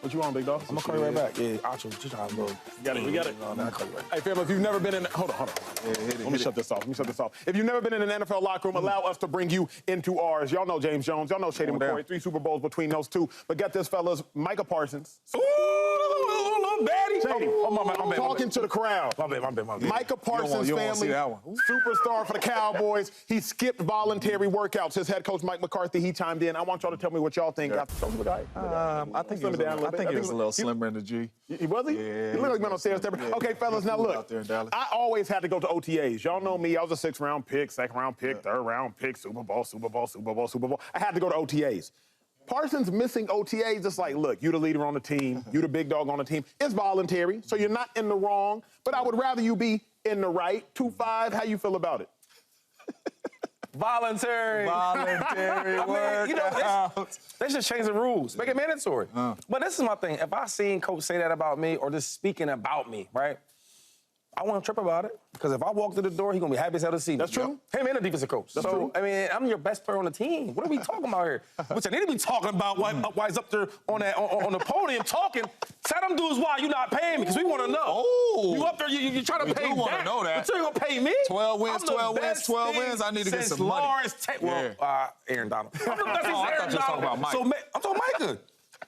What you want, big dog? I'm gonna call you right back. Yeah, Acho, just try to go. We got it. No, I'll call you right back. Hey, family, if you've never been in... Hold on. Let me shut this off. If you've never been in an NFL locker room, allow us to bring you into ours. Y'all know James Jones. Y'all know Shady McCoy. 3 Super Bowls between those two. But get this, fellas, Micah Parsons. Ooh, little baddie. Shady, my bad. Talking to the crowd. My bad. Micah Parsons' family, superstar for the Cowboys. He skipped voluntary workouts. His head coach, Mike McCarthy, he chimed in. I want y'all to tell me what y'all think. I think he was a little slimmer in the G. Was he? Yeah. He looked like he went on stairs. Okay, fellas, now look. I always had to go to OTAs. Y'all know me. I was a 6th-round pick, 2nd-round pick, 3rd-round pick, Super Bowl. I had to go to OTAs. Parsons missing OTAs, it's like, look, you the leader on the team, you the big dog on the team. It's voluntary, so you're not in the wrong, but I would rather you be in the right. 2-5, how you feel about it? Voluntary workouts. They should change the rules. Make it mandatory. But this is my thing. If I seen Coach say that about me or just speaking about me, right, I won't trip about it. Because if I walk through the door, he's going to be happy as hell to see me. That's true. Him and the defensive coach. That's true. I mean, I'm your best player on the team. What are we talking about here? Which I need to be talking about while he's up there on the podium talking. Tell them dudes why you not paying me, because we want to know. Oh. You up there, you trying to pay want to know that. But you ain't going to pay me? 12 wins. I need to get some money. Aaron Donald. I'm the best Aaron Donald. So I'm talking Micah.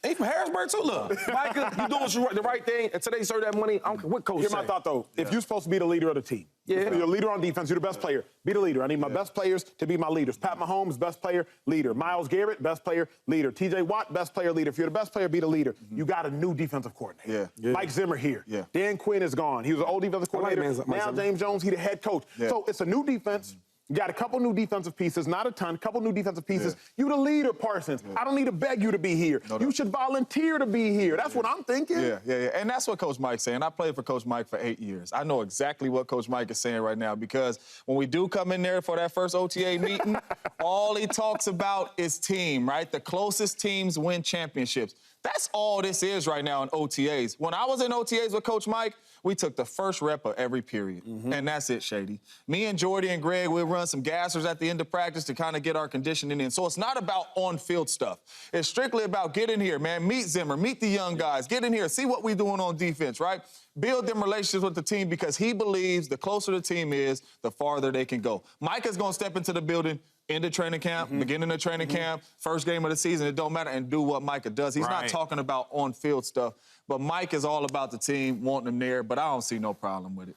He from Harrisburg, too. Look, Micah, you doing the right thing, and today serve that money. I don't care what coach Here's my thought, though. If you're supposed to be the leader of the team, you're the leader on defense, you're the best player, be the leader. I need my best players to be my leaders. Pat Mahomes, best player, leader. Myles Garrett, best player, leader. T.J. Watt, best player, leader. If you're the best player, be the leader. You got a new defensive coordinator. Mike Zimmer here. Dan Quinn is gone. He was an old defensive coordinator. Now James Jones, he the head coach. So it's a new defense. You got a couple new defensive pieces, not a ton, a couple new defensive pieces. You the leader, Parsons. I don't need to beg you to be here. You should volunteer to be here. That's what I'm thinking. And that's what Coach Mike's saying. I played for Coach Mike for 8 years. I know exactly what Coach Mike is saying right now, because when we do come in there for that first OTA meeting, all he talks about is team, right? The closest teams win championships. That's all this is right now in OTAs. When I was in OTAs with Coach Mike, we took the first rep of every period. And that's it, Shady. Me and Jordy and Greg, we'll run some gassers at the end of practice to kind of get our conditioning in. So it's not about on-field stuff. It's strictly about get in here, man. Meet Zimmer, meet the young guys. Get in here, see what we're doing on defense, right? Build them relationships with the team, because he believes the closer the team is, the farther they can go. Micah's going to step into the building, end of training camp, beginning of training camp, first game of the season, it don't matter, and do what Micah does. He's not talking about on-field stuff, but Mike is all about the team, wanting them there, but I don't see no problem with it.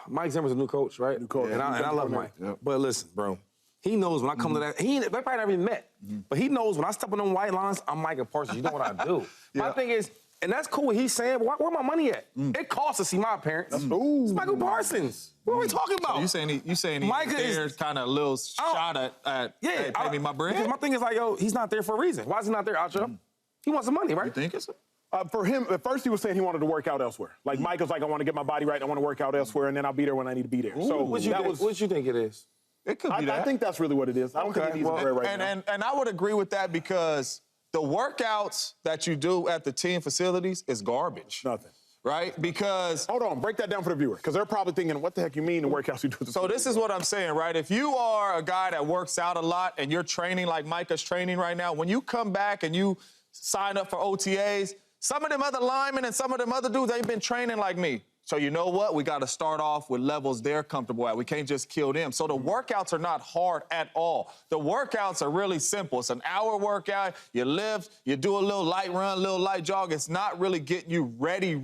Mike Zimmer's a new coach, right? New coach. And I love Mike. But listen, bro, he knows when I come to that, they probably never even met, but he knows when I step on them white lines, I'm Micah Parsons. You know what I do. My thing is, and that's cool what he's saying, but where my money at? It costs to see my parents. It's Micah Parsons. What are we talking about? So you saying Micah is kind of a little shot at hey, pay me my bread? Because my thing is like, yo, he's not there for a reason. Why is he not there, Acho? He wants some money, right? You think it's for him, at first he was saying he wanted to work out elsewhere. Like Mike was like, I want to get my body right, I want to work out elsewhere, and then I'll be there when I need to be there. So what you think it is? It could be that. I think that's really what it is. I don't think he needs a bread right now. And I would agree with that, because the workouts that you do at the team facilities is garbage. Nothing. Right? Because... Hold on, break that down for the viewer, because they're probably thinking, what the heck you mean the workouts you do? So this is what I'm saying, right? If you are a guy that works out a lot and you're training like Micah's training right now, when you come back and you sign up for OTAs, some of them other linemen and some of them other dudes ain't been training like me. So you know what? We got to start off with levels they're comfortable at. We can't just kill them. So the workouts are not hard at all. The workouts are really simple. It's an hour workout. You lift, you do a little light run, a little light jog. It's not really getting you ready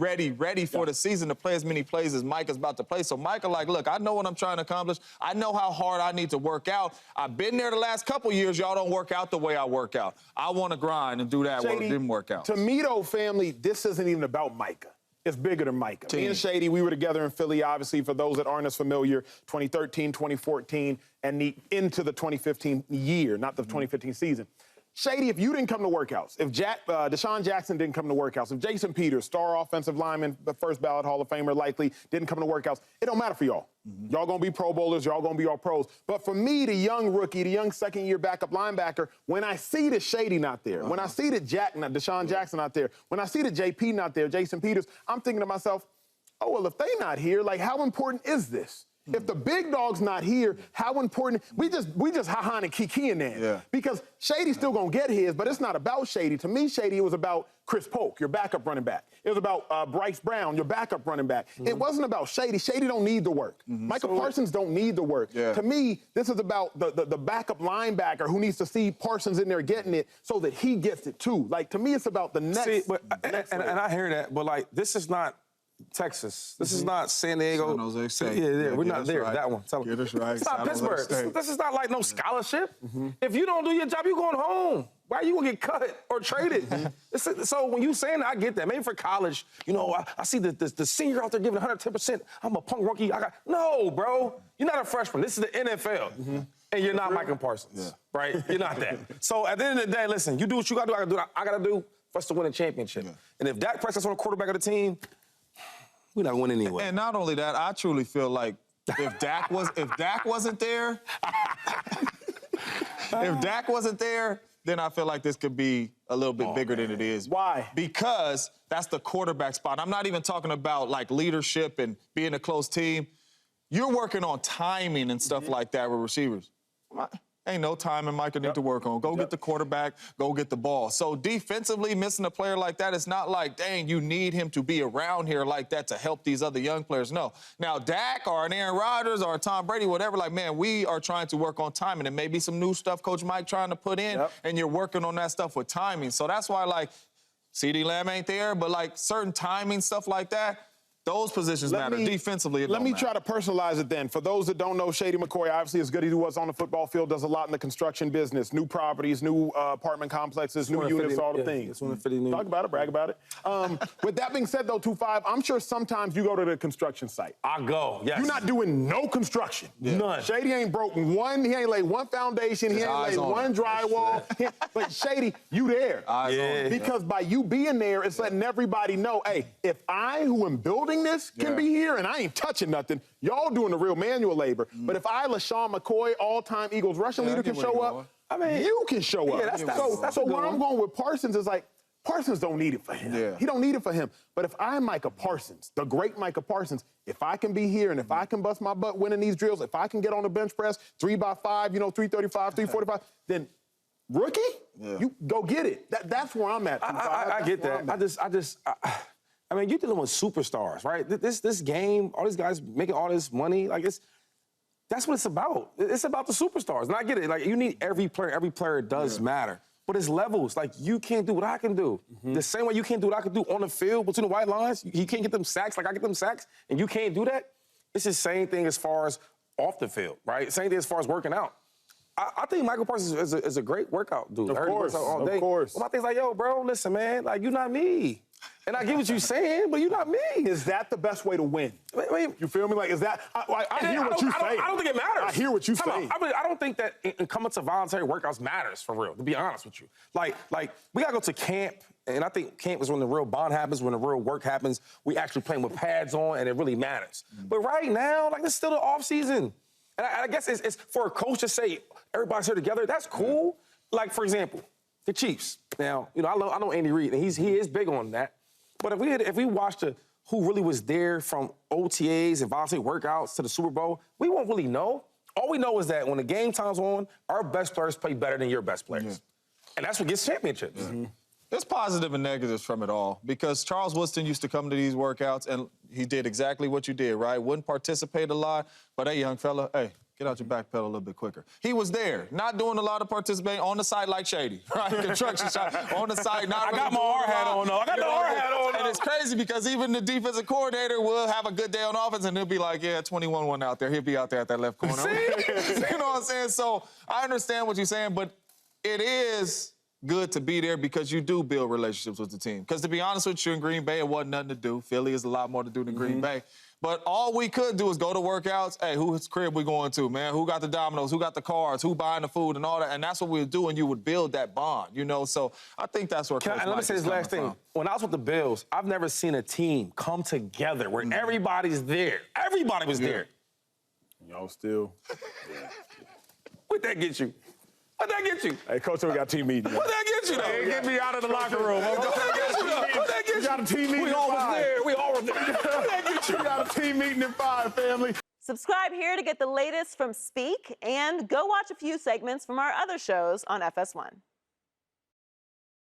for the season to play as many plays as Micah's about to play. So Micah, like, look, I know what I'm trying to accomplish. I know how hard I need to work out. I've been there the last couple years. Y'all don't work out the way I work out. I want to grind and do that workout. To me, though, family, this isn't even about Micah. It's bigger than Micah. Me and Shady, we were together in Philly, obviously, for those that aren't as familiar, 2013, 2014, and into the 2015 year, not the 2015 season. Shady, if you didn't come to workouts, if Deshaun Jackson didn't come to workouts, if Jason Peters, star offensive lineman, the first ballot Hall of Famer likely, didn't come to workouts, it don't matter for y'all. Y'all gonna be Pro Bowlers, y'all gonna be all pros. But for me, the young rookie, the young second-year backup linebacker, when I see the Shady not there, when I see the Deshaun Jackson not there, when I see the JP not there, Jason Peters, I'm thinking to myself, oh, well, if they not here, like, how important is this? If the big dog's not here, how important? We just ha-ha and kiki in there. Yeah. Because Shady's still gonna get his, but it's not about Shady. To me, Shady, it was about Chris Polk, your backup running back. It was about Bryce Brown, your backup running back. It wasn't about Shady. Shady don't need the work. Micah Parsons don't need the work. Yeah. To me, this is about the backup linebacker who needs to see Parsons in there getting it so that he gets it too. Like, to me, it's about the next. See, but, and I hear that, but like, this is not Texas. This is not San Diego. San Jose State. Yeah, we're not there. Right. That one. Get us right. It's not San Jose Pittsburgh. State. This is not like no scholarship. If you don't do your job, you're going home. Why are you gonna get cut or traded? So when you saying that, I get that. Maybe for college, you know, I see the senior out there giving 110%. I'm a punk rookie. No, bro. You're not a freshman. This is the NFL. And you're not Micah Parsons, right? You're not that. So at the end of the day, listen, you do what you gotta do. I gotta do what I gotta do for us to win a championship. And if Dak Prescott's on the quarterback of the team, we're not winning anyway. And not only that, I truly feel like if Dak wasn't there, then I feel like this could be a little bit bigger than it is. Why? Because that's the quarterback spot. I'm not even talking about like leadership and being a close team. You're working on timing and stuff like that with receivers. Ain't no timing Micah need to work on. Go get the quarterback, go get the ball. So defensively, missing a player like that, it's not like, dang, you need him to be around here like that to help these other young players. No. Now, Dak or an Aaron Rodgers or a Tom Brady, whatever, like, man, we are trying to work on timing. And maybe some new stuff Coach Mike trying to put in, and you're working on that stuff with timing. So that's why, like, CeeDee Lamb ain't there, but, like, certain timing, stuff like that, those positions matter. Defensively, it Let me don't try to personalize it then. For those that don't know, Shady McCoy, obviously as good as he was on the football field, does a lot in the construction business. New properties, new apartment complexes, new units, all the things. Talk about it, brag about it. With that being said, though, 2-5, I'm sure sometimes you go to the construction site. I go, yes. You're not doing no construction. None. Shady ain't broken one, he ain't laid one foundation, he ain't laid one drywall. But Shady, you there. Because by you being there, it's letting everybody know, hey, if I, who am building this, can be here, and I ain't touching nothing, y'all doing the real manual labor. But if I, LeSean McCoy, all-time Eagles rushing leader, can show up, I mean, you can show up. So where I'm going with Parsons is like, Parsons don't need it for him. He don't need it for him. But if I'm Micah Parsons, the great Micah Parsons, if I can be here and if I can bust my butt winning these drills, if I can get on the bench press 3x5, 335, 345, then rookie, you go get it. That's where I'm at. I get that. I mean, you're dealing with superstars, right? This game, all these guys making all this money, like that's what it's about. It's about the superstars. And I get it. Like, you need every player. Every player does matter. But it's levels. Like, you can't do what I can do. The same way you can't do what I can do on the field between the white lines. You can't get them sacks like I get them sacks, and you can't do that. It's the same thing as far as off the field, right? Same thing as far as working out. I think Micah Parsons is a great workout dude. Of course. Well, my thing's like, yo, bro, listen, man, like, you're not me. And I get what you're saying, but you're not me. Is that the best way to win? I mean, you feel me? Like, is that? I hear what you're saying. I don't think it matters. I hear what you're saying. I don't think that coming to voluntary workouts matters, for real, to be honest with you. Like we got to go to camp, and I think camp is when the real bond happens, when the real work happens. We actually playing with pads on, and it really matters. But right now, like, it's still the off season. And I guess it's for a coach to say, everybody's here together, that's cool. Like, for example, the Chiefs. Now, I know Andy Reid, and he is big on that. But if we watched who really was there from OTAs and voluntary workouts to the Super Bowl, we won't really know. All we know is that when the game time's on, our best players play better than your best players. And that's what gets championships. There's positive and negatives from it all, because Charles Woodson used to come to these workouts, and he did exactly what you did, right? Wouldn't participate a lot, but hey, young fella, hey, get out your back pedal a little bit quicker. He was there, not doing a lot of participating, on the side like Shady, right? Construction shop, on the side, not really. I got my R hat on, though. I got the R hat on, though. And it's crazy because even the defensive coordinator will have a good day on offense, and he'll be like, yeah, 21-1 out there. He'll be out there at that left corner. You know what I'm saying? So I understand what you're saying, but it is good to be there because you do build relationships with the team. Because to be honest with you, in Green Bay, it wasn't nothing to do. Philly is a lot more to do than Green Bay. But all we could do is go to workouts. Hey, whose crib we going to, man? Who got the dominoes? Who got the cars? Who buying the food and all that? And that's what we would do, and you would build that bond, So I think that's where Coach Mike let me say this last thing. From. When I was with the Bills, I've never seen a team come together where everybody's there. Everybody was there. Y'all still. What'd that get you? What'd that get you? Hey, Coach, we got team meeting. What'd that get you, though? Hey, get me out of the locker room. What'd that get you, though? What'd that get you? We got a team meeting. We all was there. We all were there. What'd that get you? We got a team meeting at 5, family. Subscribe here to get the latest from Speak, and go watch a few segments from our other shows on FS1.